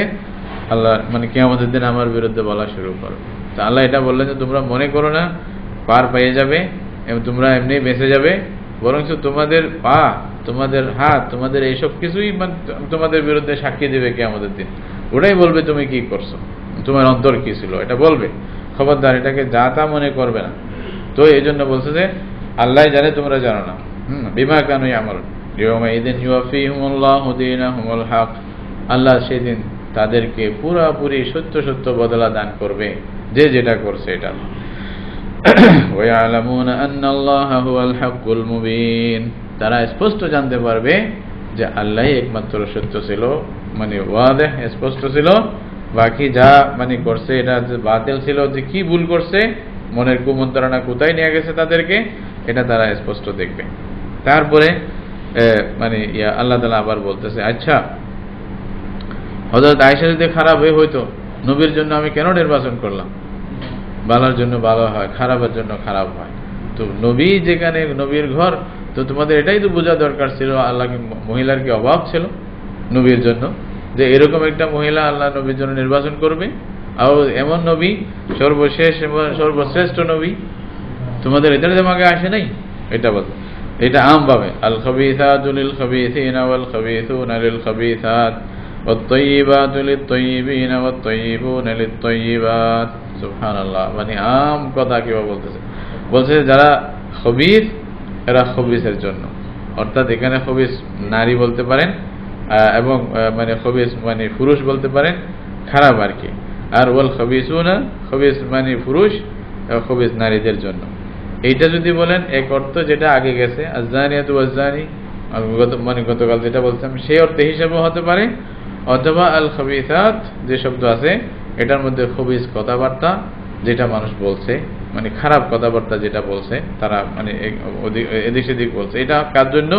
আল্লাহ মানে কিয়ামতের দিন আমার বিরুদ্ধে বলা শুরু করবে। তো আল্লাহ এটা বললেন যে তোমরা মনে করো না পার পেয়ে যাবে এবং তোমরা এমনি বেঁচে যাবে, বরং তোমাদের পা, তোমাদের হাত, তোমাদের এইসব কিছুই তোমাদের বিরুদ্ধে সাক্ষী দেবে কিয়ামতের দিন। ওটাই বলবে তুমি কি করছো, তোমার অন্তর কি ছিল, এটা বলবে। খবরদার এটাকে যা তা মনে করবে না। তো এই জন্য বলছে যে আল্লাহ জানে, তোমরা জানো না। বিমা কানু ইয়ামালুন ইয়াউমাইযিন ইউওয়াফিহুমুল্লাহু দীনাহুমুল হক, আল্লাহ সেদিন তাদেরকে পুরাপুরি সত্য সত্য বদলা দান করবে যে যেটা করছে এটা। ওয়া ইয়ালামুনা আন্নাল্লাহা হুয়াল হাক্কুল মুবিন, তারা স্পষ্ট জানতে পারবে যে আল্লাহই একমাত্র সত্য ছিল, মানে ওয়াদেহ স্পষ্ট ছিল, বাকি যা মানে করছে এটা যে বাতিল ছিল, যে কি ভুল করছে, মনের কুমন্ত্রণা কোথায় নিয়ে গেছে তাদেরকে, এটা তারা স্পষ্ট দেখবে। তারপরে মানে আল্লাহ তাআলা আবার বলতেছে, আচ্ছা হযরত আয়েশা যদি খারাপ হইতো, নবীর জন্য আমি কেন নির্বাচন করলাম? ভালোর জন্য ভালো হয়, খারাপের জন্য খারাপ হয়। তো নবী যেখানে, নবীর ঘর, তো তোমাদের এটাই তো বোঝা দরকার ছিল, আল্লাহ মহিলার কি অভাব ছিল নবীর জন্য, যে এরকম একটা মহিলা আল্লাহ নবীর জন্য নির্বাচন করবে, আর এমন নবী সর্বশেষ সর্বশ্রেষ্ঠ নবী, তোমাদের এদের দিমাগে আসে নাই? এটা বল, এটা আম ভাবে আল খাবিসাতু লিল খাবিসিনা ওয়াল খাবিসুনা লিল খাবিসাত ওয়াত তাইয়িবাতু লিত তাইয়িবিনা ওয়াত তাইয়িবুনা লিত তাইয়িবাত। সুবহানাল্লাহ, মানে আম কথা কিভাবে বলতেছে, বলছে যারা খবিস এরা খবিসের জন্য। অর্থাৎ এখানে খবিস নারী বলতে পারেন, এবং মানে খবিস মানে পুরুষ বলতে পারেন, খারাপ আর কি। আর ওয়াল খবিসুনা, খবিস মানে পুরুষ, খবিস নারীদের জন্য। এইটা যদি বলেন এক অর্থ যেটা আগে গেছে, আযযানিয়াতু ওয়াজ্জানি, মানে গতকাল যেটা বলছিলাম সেই অর্থে হিসেবে হতে পারে, অথবা আল খবিসাত যে শব্দ আছে এটার মধ্যে খবিস কথাবার্তা যেটা মানুষ বলছে, মানে খারাপ কথাবার্তা যেটা বলছে তারা, মানে এদিক সেদিক বলছে, এটা কার জন্য?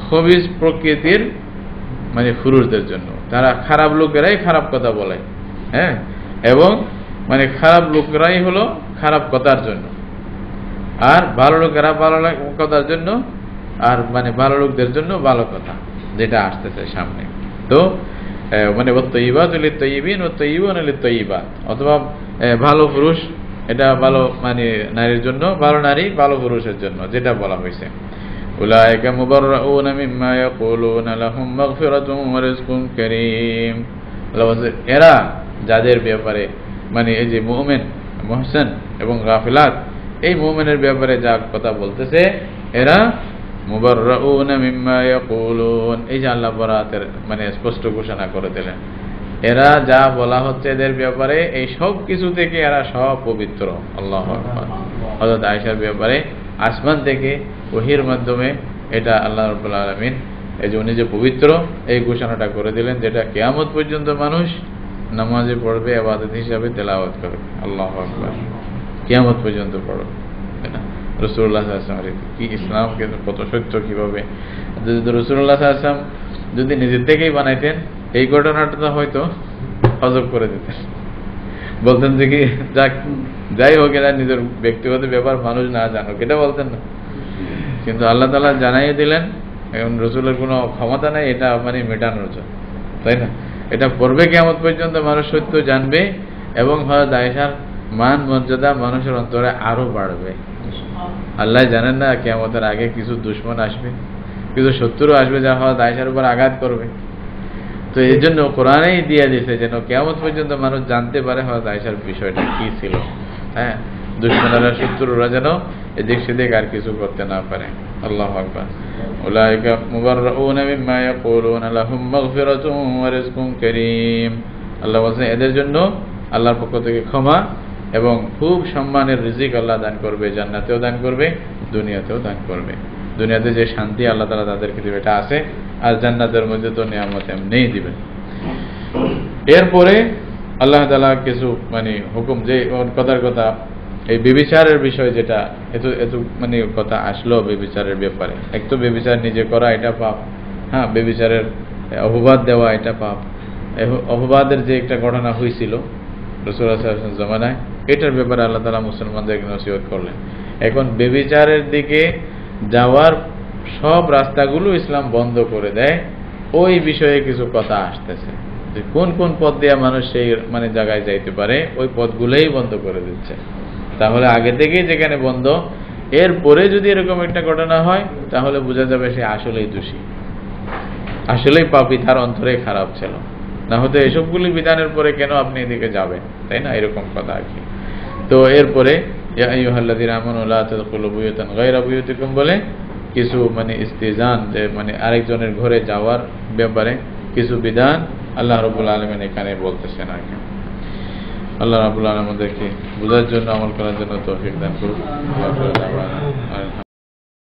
খবিস প্রকৃতির মানে পুরুষদের জন্য। তারা খারাপ লোকেরাই খারাপ কথা বলে, হ্যাঁ, এবং মানে খারাপ লোকেরাই হলো খারাপ কথার জন্য, আর ভালো লোকেরা ভালো কথার জন্য, আর মানে ভালো লোকদের জন্য ভালো কথা যেটা আসতেছে সামনে। তো মানে ওয়াত্তাইয়িবাতু লিত-তাইয়্যিবিন ওয়াত-তাইয়্যিবুনা লিত-তাইয়্যিবাত, অথবা ভালো পুরুষ এটা ভালো মানে নারীর জন্য, ভালো নারী ভালো পুরুষের জন্য, যেটা বলা হয়েছে। উলাইকা মুবাররাউনা মিম্মা ইয়াকুলুনা লাহুম মাগফিরাতুন ওয়া রিজকুন কারীম। আল্লাহ বলেন এরা যাদের ব্যাপারে মানে এই যে মুমিন, মুহসিন এবং গাফিলাত, এই মুমিনের ব্যাপারে যা কথা বলতেছে এরা মুবাররাউনা মিম্মা ইয়াকুলুন, এই যে আল্লাহ বরাতের মানে স্পষ্ট ঘোষণা করে দিলেন, এরা যা বলা হচ্ছে এদের ব্যাপারে এই সব কিছু থেকে এরা সব পবিত্র। আল্লাহু আকবার। হযরত আয়েশার ব্যাপারে আসমান থেকে ওহীর মাধ্যমে এটা আল্লাহ রাব্বুল আলামিন এই যে উনি যে পবিত্র এই ঘোষণাটা করে দিলেন, যেটা কিয়ামত পর্যন্ত মানুষ নামাজে পড়বে, ইবাদত হিসাবে তেলাওয়াত করবে। আল্লাহু আকবার। কিয়ামত পর্যন্ত পড়বে, তাই না? রাসূলুল্লাহ সাল্লাল্লাহু আলাইহি ওয়াসাল্লাম কি ইসলাম কত সত্য, কিভাবে যদি রাসূলুল্লাহ সাল্লাল্লাহু আলাইহি ওয়াসাল্লাম যদি নিজের থেকেই বানাইতেন এই ঘটনাটা হয়তো হজব করে দিতেন, বলতেন যে কি যাই হোক এরা নিজের ব্যক্তিগত ব্যাপার মানুষ না জানুক, এটা বলতেন না। কিন্তু আল্লাহ তাআলা জানাইয়ে দিলেন, এখন রাসূলের কোনো ক্ষমতা নাই এটা মানে মেটানোর জন্য, তাই না? এটা পড়বে কিয়ামত পর্যন্ত মানুষ সত্য জানবে, এবং হযরত আয়েশার মান মর্যাদা মানুষের অন্তরে আরো বাড়বে। আল্লাহ জানেন না কিয়ামতের আগে কিছু দুশমন আসবে, কিছু শত্রু আসবে যা হযরত আয়েশার উপর আঘাত করবে। তো এই জন্য কোরআনেই দিয়ে দিয়েছে যেন কিয়ামত পর্যন্ত মানুষ জানতে পারে হযরত আয়েশার বিষয়টা কি ছিল, হ্যাঁ, দুশমনেরা শত্রুরা যেন এদিক সেদিক আর কিছু করতে না পারে। আল্লাহু আকবার। উলাইকা মুবাররাউনা মিম্মা ইয়াকুলুনা লাহুম মাগফিরাতুন ওয়া রিজকুন কারীম। আল্লাহ বলেন এদের জন্য আল্লাহর পক্ষ থেকে ক্ষমা এবং খুব সম্মানের রিজিক আল্লাহ দান করবে, জান্নাতেও দান করবে, দুনিয়াতেও দান করবে। দুনিয়াতে যে শান্তি আল্লাহ তাআলা তাদেরকে দিবে এটা আছে, আর জান্নাতের মধ্যে তো নিয়ামত এমনিই দিবেন। এরপরে আল্লাহ তাআলা কিছু মানে হুকুম, যে কথার কথা এই ব্যভিচারের বিষয়, যেটা এত মানে কথা আসলো ব্যভিচারের ব্যাপারে। এক তো ব্যভিচার নিজে করা এটা পাপ, হ্যাঁ, ব্যভিচারের অপবাদ দেওয়া এটা পাপ। অপবাদের যে একটা ঘটনা হয়েছিল রাসূলুল্লাহ সাল্লাল্লাহু আলাইহি ওয়াসাল্লাম জামানায়, এটার ব্যাপারে আল্লাহ তাআলা মুসলমানদেরকে নসিহত করলেন। এখন ব্যভিচারের দিকে যাওয়ার সব রাস্তাগুলো ইসলাম বন্ধ করে দেয়। ওই বিষয়ে কিছু কথা আসতেছে যে কোন কোন পথ দিয়ে মানুষ সেই মানে জায়গায় যাইতে পারে, ওই পথগুলোই বন্ধ করে দিচ্ছে। তাহলে আগে থেকেই যেখানে বন্ধ, এরপরে যদি এরকম একটা ঘটনা হয় তাহলে বোঝা যাবে সে আসলেই দোষী, আসলেই পাপী, তার অন্তরে খারাপ ছিল। না হতে এসবগুলি বিধানের পরে কেন আপনি এদিকে যাবেন, তাই না? এরকম কথা আর কি। তো এরপরে ইয়া আইয়ুহাল্লাযীনা আমানু লা তাদখুলু বুয়ুতান গায়রা বুয়ুতিকুম বলে কিছু মানে ইস্তিজান, যে মানে আরেকজনের ঘরে যাওয়ার ব্যাপারে কিছু বিধান আল্লাহ রাব্বুল আলামিন এখানে বলতেছেন আর কি। আল্লাহ রাব্বুল আলামিন আমাদেরকে বুঝার জন্য, আমল করার জন্য তৌফিক দান করুন।